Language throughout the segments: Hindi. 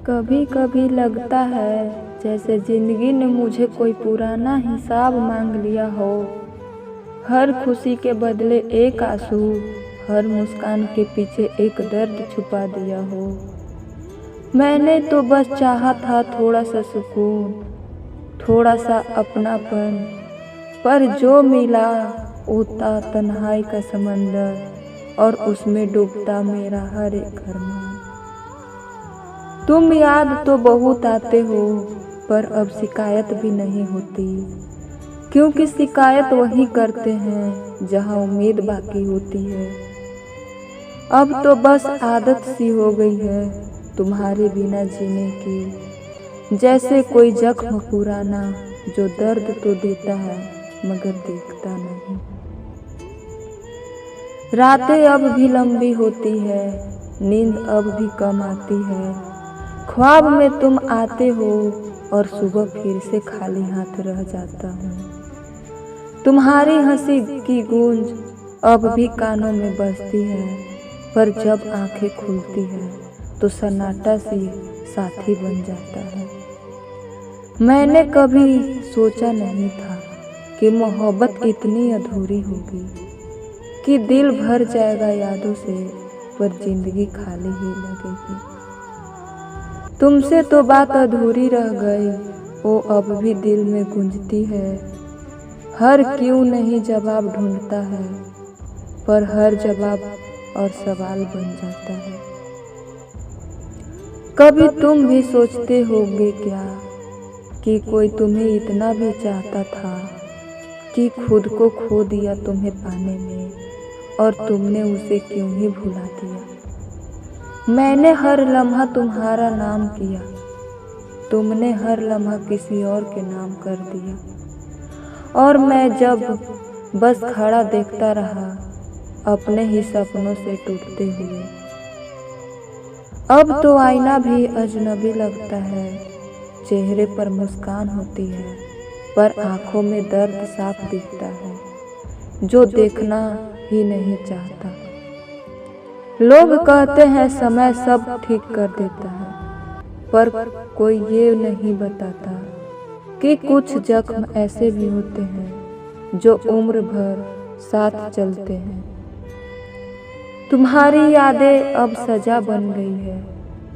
कभी कभी लगता है जैसे जिंदगी ने मुझे कोई पुराना हिसाब मांग लिया हो। हर खुशी के बदले एक आंसू, हर मुस्कान के पीछे एक दर्द छुपा दिया हो। मैंने तो बस चाहा था थोड़ा सा सुकून, थोड़ा सा अपनापन, पर जो मिला वो था तन्हाई का समंदर और उसमें डूबता मेरा हर एक अरमान। तुम याद तो बहुत आते हो पर अब शिकायत भी नहीं होती, क्योंकि शिकायत वही करते हैं जहां उम्मीद बाकी होती है। अब तो बस आदत सी हो गई है तुम्हारे बिना जीने की, जैसे कोई जख्म पुराना जो दर्द तो देता है मगर देखता नहीं। रातें अब भी लंबी होती है, नींद अब भी कम आती है। ख्वाब में तुम आते हो और सुबह फिर से खाली हाथ रह जाता हूँ। तुम्हारी हंसी की गूंज अब भी कानों में बजती है, पर जब आंखें खुलती है तो सन्नाटा सी साथी बन जाता है। मैंने कभी सोचा नहीं था कि मोहब्बत इतनी अधूरी होगी, कि दिल भर जाएगा यादों से पर जिंदगी खाली ही लगेगी। तुमसे तो बात अधूरी रह गई, वो अब भी दिल में गूंजती है। हर क्यों नहीं जवाब ढूंढता है, पर हर जवाब और सवाल बन जाता है। कभी तुम भी सोचते होगे क्या कि कोई तुम्हें इतना भी चाहता था, कि खुद को खो दिया तुम्हें पाने में और तुमने उसे क्यों ही भुला दिया। मैंने हर लम्हा तुम्हारा नाम किया, तुमने हर लम्हा किसी और के नाम कर दिया, और मैं जब बस खड़ा देखता रहा अपने ही सपनों से टूटते हुए। अब तो आईना भी अजनबी लगता है, चेहरे पर मुस्कान होती है पर आंखों में दर्द साफ दिखता है, जो देखना ही नहीं चाहता। लोग कहते हैं समय सब ठीक कर देता है, पर कोई ये नहीं बताता कि कुछ जख्म ऐसे भी होते हैं जो उम्र भर साथ चलते हैं। तुम्हारी यादें अब सजा बन गई है,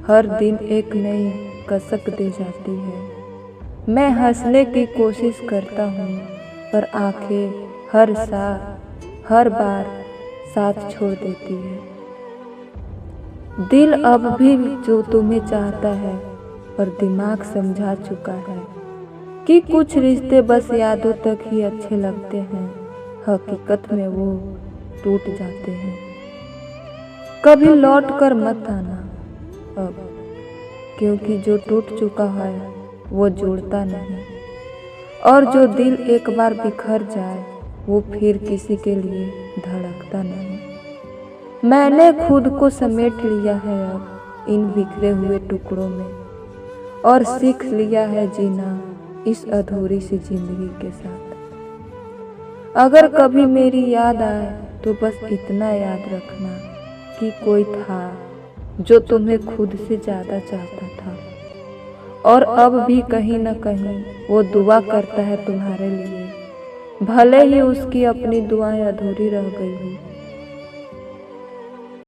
हर दिन एक नई कसक दे जाती है। मैं हंसने की कोशिश करता हूँ पर आंखें हर बार साथ छोड़ देती है। दिल अब भी जो तुम्हें चाहता है, पर दिमाग समझा चुका है कि कुछ रिश्ते बस यादों तक ही अच्छे लगते हैं, हकीकत में वो टूट जाते हैं। कभी लौट कर मत आना अब, क्योंकि जो टूट चुका है वो जुड़ता नहीं, और जो दिल एक बार बिखर जाए वो फिर किसी के लिए धड़कता नहीं। मैंने खुद को समेट लिया है अब इन बिखरे हुए टुकड़ों में, और सीख लिया है जीना इस अधूरी सी जिंदगी के साथ। अगर कभी मेरी याद आए तो बस इतना याद रखना कि कोई था जो तुम्हें खुद से ज्यादा चाहता था, और अब भी कहीं न कहीं वो दुआ करता है तुम्हारे लिए, भले ही उसकी अपनी दुआएं अधूरी रह गई हो।